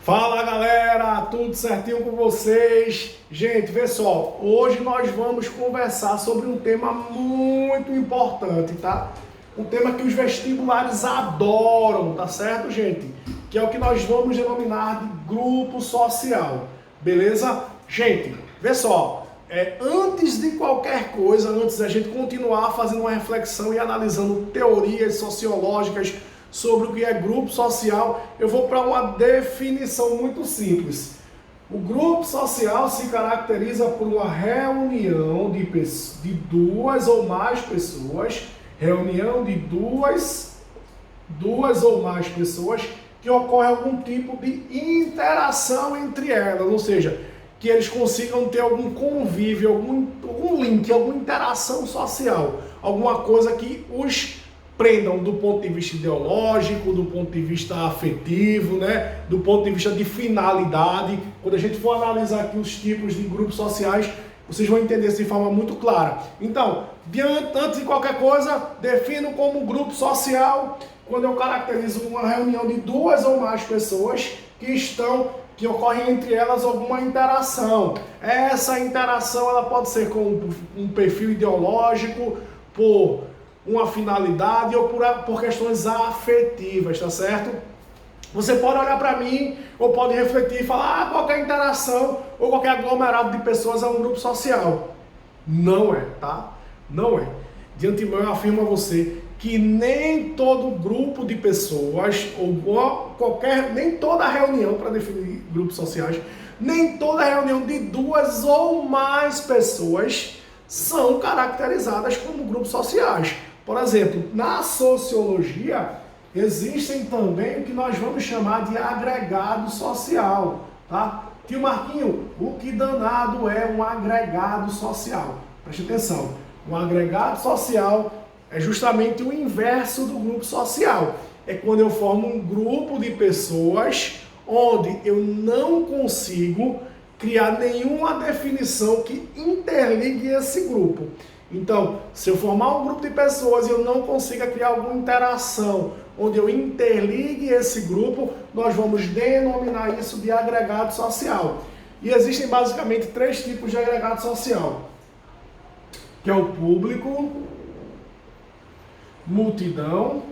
Fala galera, tudo certinho com vocês? Gente, vê só, hoje nós vamos conversar sobre um tema muito importante, tá? Um tema que os vestibulares adoram, tá certo, gente? Que é o que nós vamos denominar de grupo social, beleza? Gente, vê só, antes de qualquer coisa, antes da gente continuar fazendo uma reflexão e analisando teorias sociológicas sobre o que é grupo social, eu vou para uma definição muito simples. O grupo social se caracteriza por uma reunião de duas ou mais pessoas, duas ou mais pessoas, que ocorre algum tipo de interação entre elas, ou seja, que eles consigam ter algum convívio, algum link, alguma interação social, alguma coisa que os prendam do ponto de vista ideológico, do ponto de vista afetivo, né? Do ponto de vista de finalidade. Quando a gente for analisar aqui os tipos de grupos sociais, vocês vão entender isso de forma muito clara. Então, antes de qualquer coisa, defino como grupo social quando eu caracterizo uma reunião de duas ou mais pessoas que ocorre entre elas alguma interação. Essa interação ela pode ser com um perfil ideológico, por uma finalidade ou por questões afetivas, tá certo? Você pode olhar para mim ou pode refletir e falar, qualquer interação ou qualquer aglomerado de pessoas é um grupo social. Não é, tá? Não é. De antemão eu afirmo a você que nem todo grupo de pessoas nem toda reunião, para definir grupos sociais, nem toda reunião de duas ou mais pessoas são caracterizadas como grupos sociais. Por exemplo, na sociologia, existem também o que nós vamos chamar de agregado social, tá? Tio Marquinho, o que danado é um agregado social? Preste atenção, um agregado social é justamente o inverso do grupo social. É quando eu formo um grupo de pessoas onde eu não consigo criar nenhuma definição que interligue esse grupo. Então, se eu formar um grupo de pessoas e eu não consiga criar alguma interação onde eu interligue esse grupo, nós vamos denominar isso de agregado social. E existem basicamente três tipos de agregado social, que é o público, multidão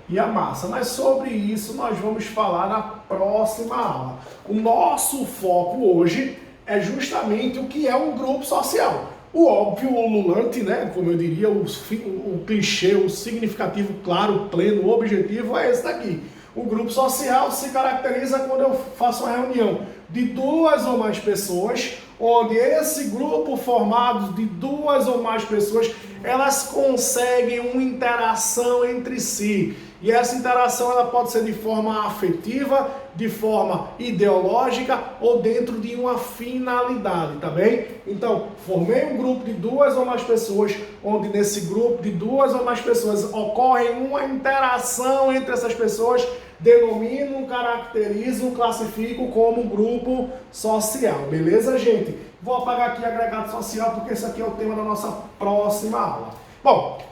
e a massa. Mas sobre isso nós vamos falar na próxima aula. O nosso foco hoje é justamente o que é um grupo social. O óbvio, o ululante, né? Como eu diria, o clichê, o significativo, claro, pleno, o objetivo é esse daqui. O grupo social se caracteriza quando eu faço uma reunião de duas ou mais pessoas, onde esse grupo formado de duas ou mais pessoas, elas conseguem uma interação entre si. E essa interação ela pode ser de forma afetiva, de forma ideológica ou dentro de uma finalidade, tá bem? Então, formei um grupo de duas ou mais pessoas, onde nesse grupo de duas ou mais pessoas ocorre uma interação entre essas pessoas, denomino, caracterizo, classifico como grupo social, beleza, gente? Vou apagar aqui agregado social porque esse aqui é o tema da nossa próxima aula. Bom,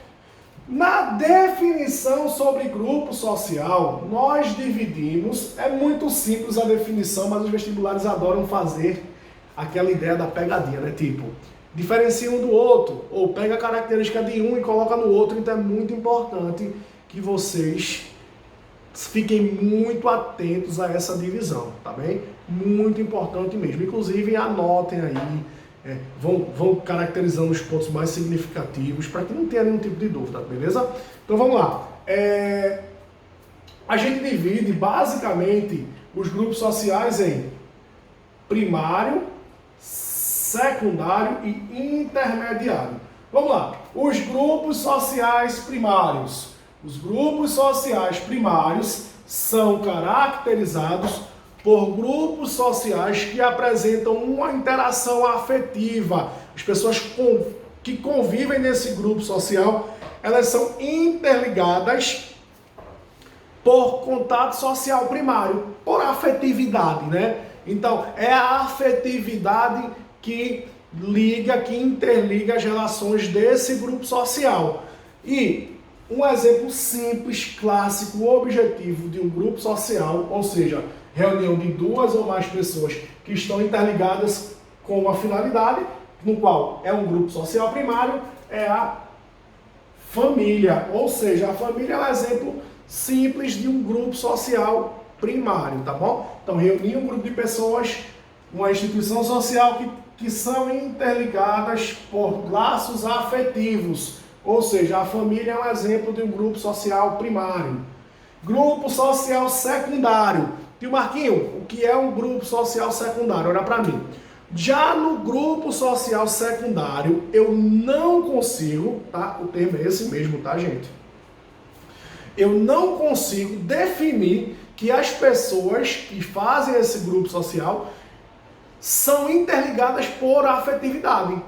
na definição sobre grupo social, nós dividimos, é muito simples a definição, mas os vestibulares adoram fazer aquela ideia da pegadinha, né? Tipo, diferencia um do outro, ou pega a característica de um e coloca no outro, então é muito importante que vocês fiquem muito atentos a essa divisão, tá bem? Muito importante mesmo. Inclusive, anotem aí, vão caracterizando os pontos mais significativos para que não tenha nenhum tipo de dúvida, beleza? Então vamos lá. A gente divide basicamente os grupos sociais em primário, secundário e intermediário. Vamos lá. Os grupos sociais primários. Os grupos sociais primários são caracterizados por grupos sociais que apresentam uma interação afetiva. As pessoas que convivem nesse grupo social, elas são interligadas por contato social primário, por afetividade, né? Então, é a afetividade que interliga as relações desse grupo social. E Um exemplo simples, clássico, objetivo de um grupo social, ou seja, reunião de duas ou mais pessoas que estão interligadas com uma finalidade, no qual é um grupo social primário, é a família. Ou seja, a família é um exemplo simples de um grupo social primário, tá bom? Então, reunir um grupo de pessoas, uma instituição social que são interligadas por laços afetivos. Ou seja, a família é um exemplo de um grupo social primário. Grupo social secundário. Tio Marquinho, o que é um grupo social secundário? Olha para mim. Já no grupo social secundário, eu não consigo, tá? O termo é esse mesmo, tá, gente? Eu não consigo definir que as pessoas que fazem esse grupo social são interligadas por afetividade.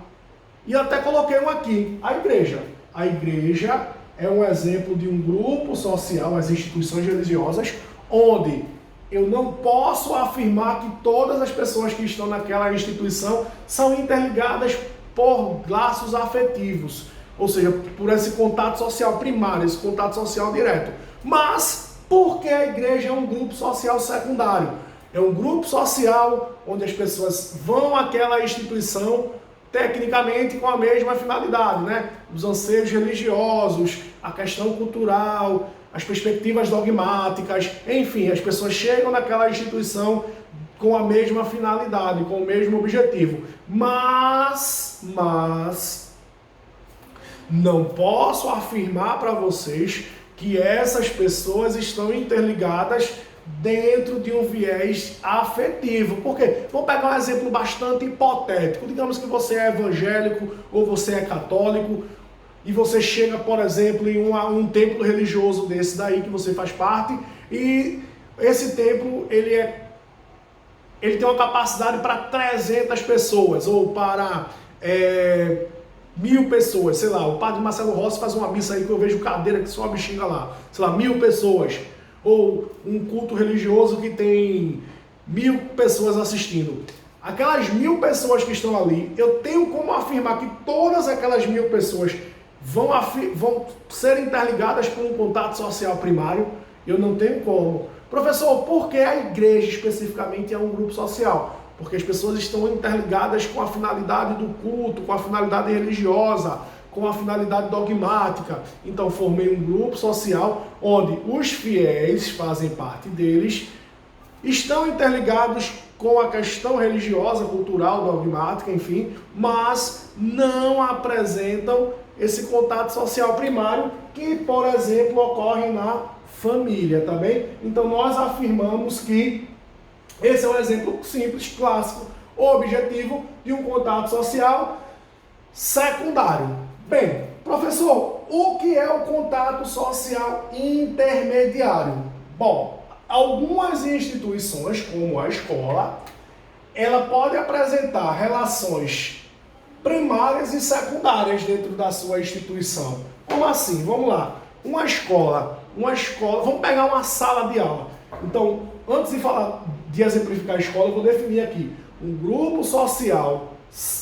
E até coloquei um aqui, a igreja. A igreja é um exemplo de um grupo social, as instituições religiosas, onde eu não posso afirmar que todas as pessoas que estão naquela instituição são interligadas por laços afetivos, ou seja, por esse contato social primário, esse contato social direto. Mas, porque a igreja é um grupo social secundário? É um grupo social onde as pessoas vão àquela instituição tecnicamente com a mesma finalidade, né? Os anseios religiosos, a questão cultural, as perspectivas dogmáticas, enfim, as pessoas chegam naquela instituição com a mesma finalidade, com o mesmo objetivo. Mas não posso afirmar para vocês que essas pessoas estão interligadas dentro de um viés afetivo. Por quê? Vamos pegar um exemplo bastante hipotético. Digamos que você é evangélico ou você é católico e você chega, por exemplo, em um templo religioso desse daí que você faz parte, e esse templo ele tem uma capacidade para 300 pessoas ou para 1000 pessoas, sei lá. O padre Marcelo Rossi faz uma missa aí que eu vejo cadeira que sobe e xinga lá, sei lá, 1000 pessoas. Ou um culto religioso que tem 1000 pessoas assistindo. Aquelas 1000 pessoas que estão ali, eu tenho como afirmar que todas aquelas 1000 pessoas vão ser interligadas por um contato social primário? Eu não tenho como. Professor, por que a igreja especificamente é um grupo social? Porque as pessoas estão interligadas com a finalidade do culto, com a finalidade religiosa, com a finalidade dogmática. Então formei um grupo social onde os fiéis fazem parte deles, estão interligados com a questão religiosa, cultural, dogmática, enfim, mas não apresentam esse contato social primário que, por exemplo, ocorre na família, tá bem? Então nós afirmamos que esse é um exemplo simples, clássico, objetivo de um contato social secundário. Bem, professor, o que é o contato social intermediário? Bom, algumas instituições, como a escola, ela pode apresentar relações primárias e secundárias dentro da sua instituição. Como assim? Vamos lá. Uma escola, vamos pegar uma sala de aula. Então, antes de exemplificar a escola, eu vou definir aqui. Um grupo social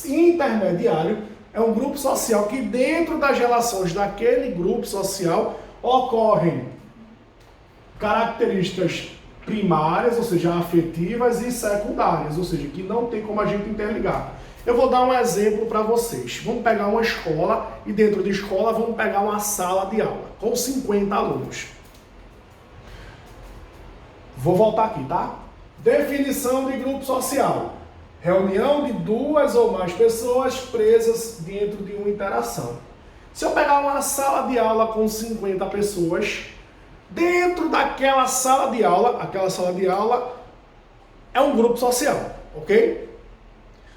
intermediário é um grupo social que dentro das relações daquele grupo social ocorrem características primárias, ou seja, afetivas, e secundárias, ou seja, que não tem como a gente interligar. Eu vou dar um exemplo para vocês. Vamos pegar uma escola e dentro de escola vamos pegar uma sala de aula com 50 alunos. Vou voltar aqui, tá? Definição de grupo social. Reunião de duas ou mais pessoas presas dentro de uma interação. Se eu pegar uma sala de aula com 50 pessoas, dentro daquela sala de aula, aquela sala de aula é um grupo social, ok?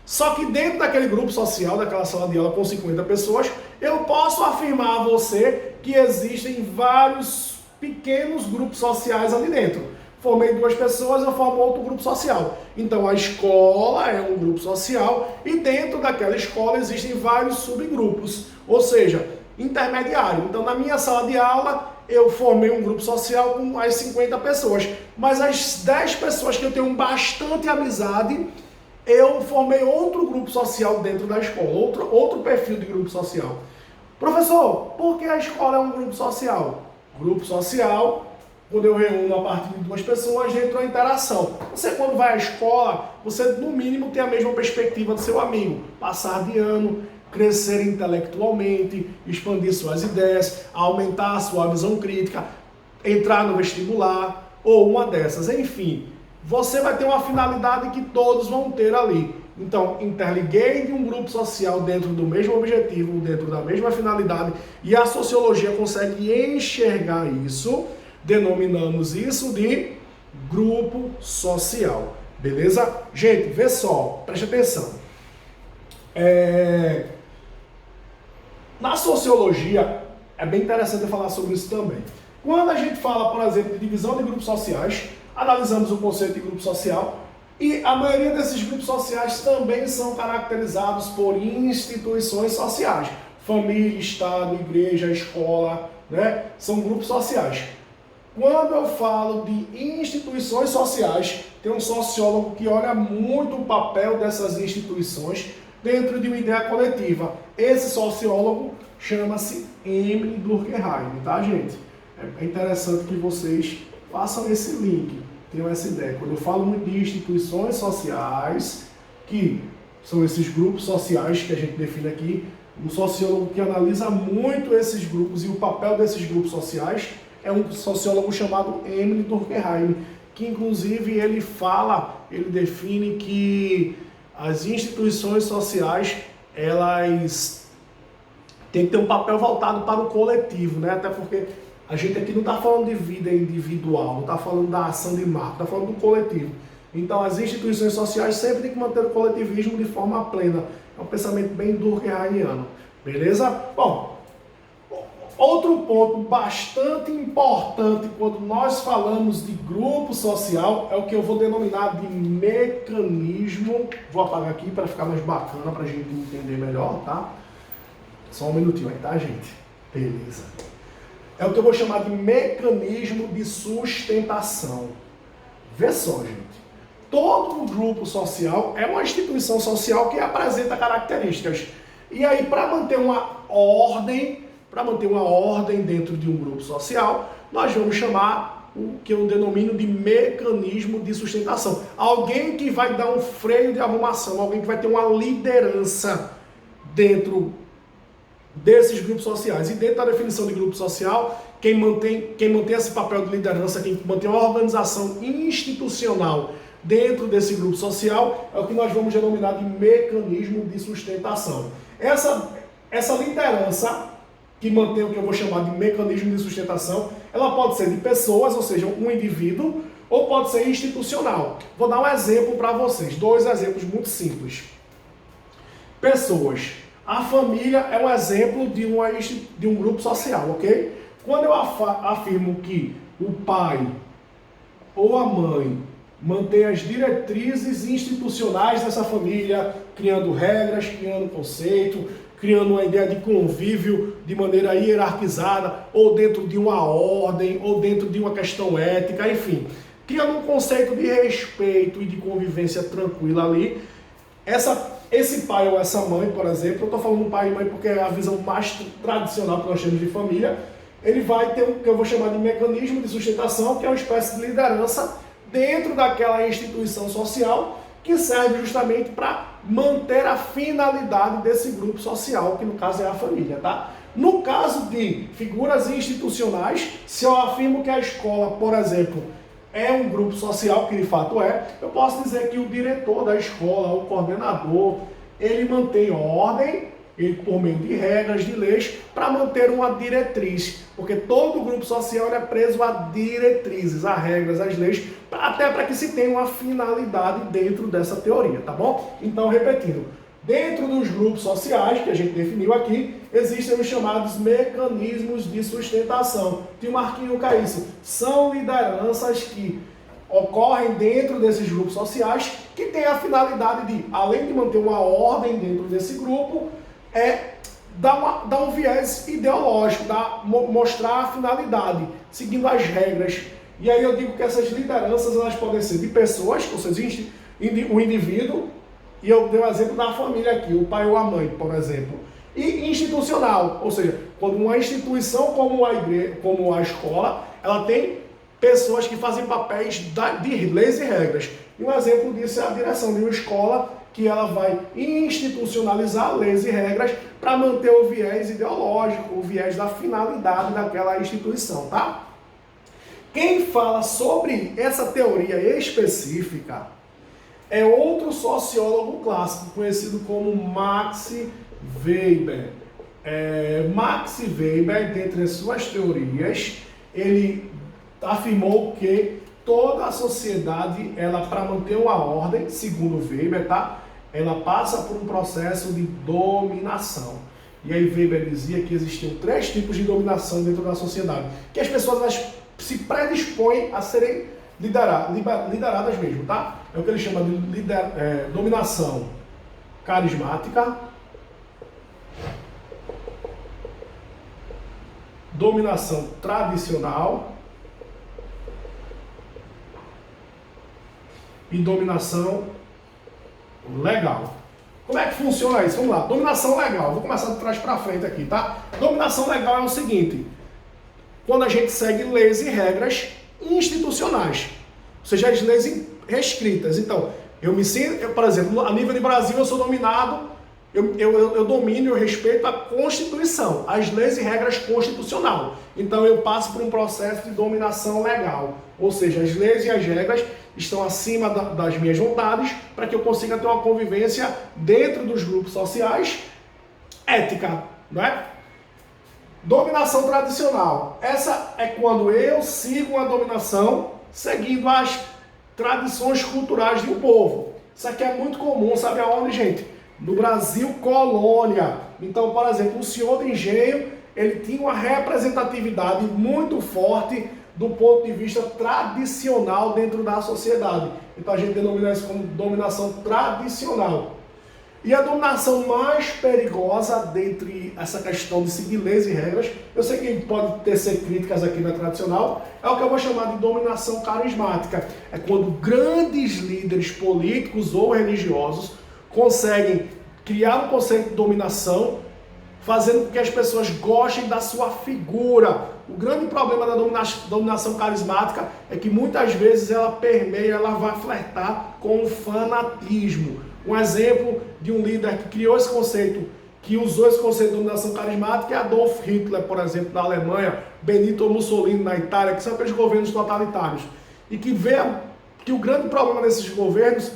Só que dentro daquele grupo social, daquela sala de aula com 50 pessoas, eu posso afirmar a você que existem vários pequenos grupos sociais ali dentro. Formei duas pessoas, eu formo outro grupo social. Então a escola é um grupo social e dentro daquela escola existem vários subgrupos, ou seja, intermediário. Então na minha sala de aula eu formei um grupo social com as 50 pessoas, mas as 10 pessoas que eu tenho bastante amizade, eu formei outro grupo social dentro da escola, outro perfil de grupo social. Professor, por que a escola é um grupo social? Grupo social, quando eu reúno a partir de duas pessoas dentro da interação. Você, quando vai à escola, você no mínimo tem a mesma perspectiva do seu amigo. Passar de ano, crescer intelectualmente, expandir suas ideias, aumentar a sua visão crítica, entrar no vestibular ou uma dessas. Enfim, você vai ter uma finalidade que todos vão ter ali. Então, interliguei de um grupo social dentro do mesmo objetivo, dentro da mesma finalidade, e a sociologia consegue enxergar isso, denominamos isso de grupo social. Beleza? Gente, vê só, preste atenção. Na sociologia, é bem interessante falar sobre isso também. Quando a gente fala, por exemplo, de divisão de grupos sociais, analisamos o conceito de grupo social, e a maioria desses grupos sociais também são caracterizados por instituições sociais. Família, Estado, igreja, escola, né? São grupos sociais. Quando eu falo de instituições sociais, tem um sociólogo que olha muito o papel dessas instituições dentro de uma ideia coletiva. Esse sociólogo chama-se Emile Durkheim, tá, gente? É interessante que vocês façam esse link, tenham essa ideia. Quando eu falo muito de instituições sociais, que são esses grupos sociais que a gente define aqui, um sociólogo que analisa muito esses grupos e o papel desses grupos sociais é um sociólogo chamado Emile Durkheim, que inclusive ele define que as instituições sociais, elas têm que ter um papel voltado para o coletivo, né? Até porque a gente aqui não está falando de vida individual, não está falando da ação de marca, está falando do coletivo. Então as instituições sociais sempre têm que manter o coletivismo de forma plena. É um pensamento bem durkheimiano, beleza? Bom, outro ponto bastante importante quando nós falamos de grupo social é o que eu vou denominar de mecanismo. Vou apagar aqui para ficar mais bacana, para a gente entender melhor, tá? Só um minutinho aí, tá, gente? Beleza. É o que eu vou chamar de mecanismo de sustentação. Vê só, gente. Todo grupo social é uma instituição social que apresenta características. E aí, para manter uma ordem dentro de um grupo social, nós vamos chamar o que eu denomino de mecanismo de sustentação. Alguém que vai dar um freio de arrumação, alguém que vai ter uma liderança dentro desses grupos sociais. E dentro da definição de grupo social, quem mantém esse papel de liderança, quem mantém uma organização institucional dentro desse grupo social, é o que nós vamos denominar de mecanismo de sustentação. Essa liderança que mantém o que eu vou chamar de mecanismo de sustentação, ela pode ser de pessoas, ou seja, um indivíduo, ou pode ser institucional. Vou dar um exemplo para vocês, dois exemplos muito simples. Pessoas. A família é um exemplo de um grupo social, ok? Quando eu afirmo que o pai ou a mãe mantém as diretrizes institucionais dessa família, criando regras, criando conceito, criando uma ideia de convívio de maneira hierarquizada, ou dentro de uma ordem, ou dentro de uma questão ética, enfim, criando um conceito de respeito e de convivência tranquila ali. Esse pai ou essa mãe, por exemplo, eu estou falando pai e mãe porque é a visão mais tradicional que nós temos de família, ele vai ter o que eu vou chamar de mecanismo de sustentação, que é uma espécie de liderança dentro daquela instituição social que serve justamente para manter a finalidade desse grupo social, que no caso é a família, tá? No caso de figuras institucionais, se eu afirmo que a escola, por exemplo, é um grupo social, que de fato é, eu posso dizer que o diretor da escola, o coordenador, ele mantém ordem, ele por meio de regras, de leis, para manter uma diretriz, porque todo grupo social é preso a diretrizes, a regras, às leis, até para que se tenha uma finalidade dentro dessa teoria, tá bom? Então, repetindo, dentro dos grupos sociais, que a gente definiu aqui, existem os chamados mecanismos de sustentação. Tio Marquinho Caísso, são lideranças que ocorrem dentro desses grupos sociais, que têm a finalidade de, além de manter uma ordem dentro desse grupo, dar um viés ideológico, mostrar a finalidade, seguindo as regras. E aí eu digo que essas lideranças elas podem ser de pessoas, ou seja, o indivíduo, e eu dei o exemplo da família aqui, o pai ou a mãe, por exemplo. E institucional, ou seja, quando uma instituição como a igreja, como a escola, ela tem pessoas que fazem papéis de leis e regras. E um exemplo disso é a direção de uma escola, que ela vai institucionalizar leis e regras para manter o viés ideológico, o viés da finalidade daquela instituição, tá? Quem fala sobre essa teoria específica é outro sociólogo clássico, conhecido como Max Weber. Max Weber, dentre as suas teorias, ele afirmou que toda a sociedade, ela, para manter uma ordem, segundo Weber, tá? Ela passa por um processo de dominação. E aí Weber dizia que existiam 3 tipos de dominação dentro da sociedade, que as pessoas elas se predispõem a serem lideradas mesmo, tá? É o que ele chama de dominação carismática, dominação tradicional e dominação legal. Como é que funciona isso? Vamos lá. Dominação legal. Vou começar de trás para frente aqui, tá? Dominação legal é o seguinte: quando a gente segue leis e regras institucionais, ou seja, as leis restritas. Então, eu me sinto, por exemplo, a nível de Brasil, eu sou dominado, eu domino, eu respeito a Constituição, as leis e regras constitucionais. Então, eu passo por um processo de dominação legal, ou seja, as leis e as regras estão acima das minhas vontades para que eu consiga ter uma convivência dentro dos grupos sociais ética, não é? Dominação tradicional. Essa é quando eu sigo uma dominação seguindo as tradições culturais de um povo. Isso aqui é muito comum, sabe aonde, gente? No Brasil colônia. Então, por exemplo, o senhor de engenho, ele tinha uma representatividade muito forte do ponto de vista tradicional dentro da sociedade. Então a gente denomina isso como dominação tradicional. E a dominação mais perigosa dentre essa questão de seguir leis e regras, eu sei que pode ser críticas aqui na tradicional, é o que eu vou chamar de dominação carismática. É quando grandes líderes políticos ou religiosos conseguem criar um conceito de dominação, fazendo com que as pessoas gostem da sua figura. O grande problema da dominação carismática é que muitas vezes ela permeia, ela vai flertar com o fanatismo. Um exemplo de um líder que criou esse conceito, que usou esse conceito de dominação carismática é Adolf Hitler, por exemplo, na Alemanha, Benito Mussolini na Itália, que são aqueles governos totalitários. E que vê que o grande problema desses governos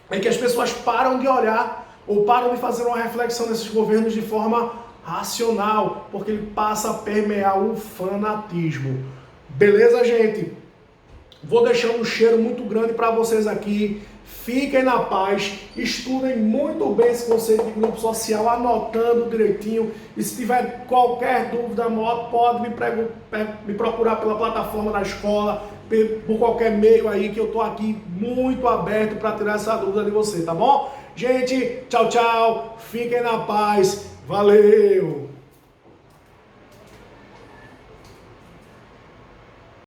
é que as pessoas param de olhar ou param de fazer uma reflexão nesses governos de forma racional, porque ele passa a permear o fanatismo. Beleza, gente? Vou deixar um cheiro muito grande para vocês aqui. Fiquem na paz, estudem muito bem esse conceito de grupo social, anotando direitinho. E se tiver qualquer dúvida, pode me procurar pela plataforma da escola, por qualquer meio aí, que eu estou aqui muito aberto para tirar essa dúvida de você, tá bom? Gente, tchau, tchau, fiquem na paz, valeu!